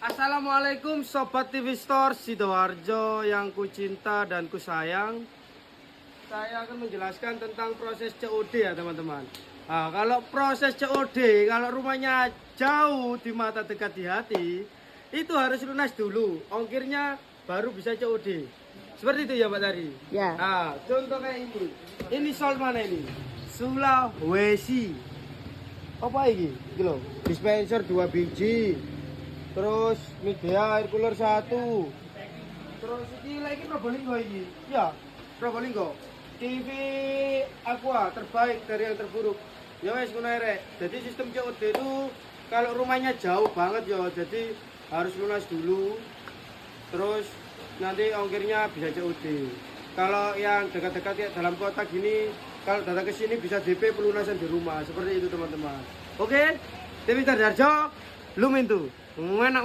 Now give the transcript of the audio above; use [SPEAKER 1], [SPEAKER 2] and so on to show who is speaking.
[SPEAKER 1] Assalamualaikum Sobat TV Store Sidoarjo yang kucinta dan kusayang. Saya akan menjelaskan tentang proses COD ya teman-teman. Nah, kalau proses COD, kalau rumahnya jauh di mata dekat di hati, itu harus lunas dulu. Ongkirnya baru bisa COD. Seperti itu ya Mbak Tari?
[SPEAKER 2] Ya.
[SPEAKER 1] Nah, contoh kayak ini. Ini soal mana ini? Sulawesi. Apa ini? Gitu loh. Dispenser 2 biji. Terus media air cooler 1. Terus ini lagi Probolinggo ini. Ya, Probolinggo. TV Aqua terbaik dari yang terburuk. Ya wes ngono rek. Jadi sistem COD itu kalau rumahnya jauh banget ya, jadi harus lunas dulu. Terus nanti ongkirnya bisa COD. Kalau yang dekat-dekat ya dalam kota gini, kalau datang ke sini bisa DP pelunasan di rumah. Seperti itu teman-teman. Oke? TV Sidoarjo, lumin tuh. Enak.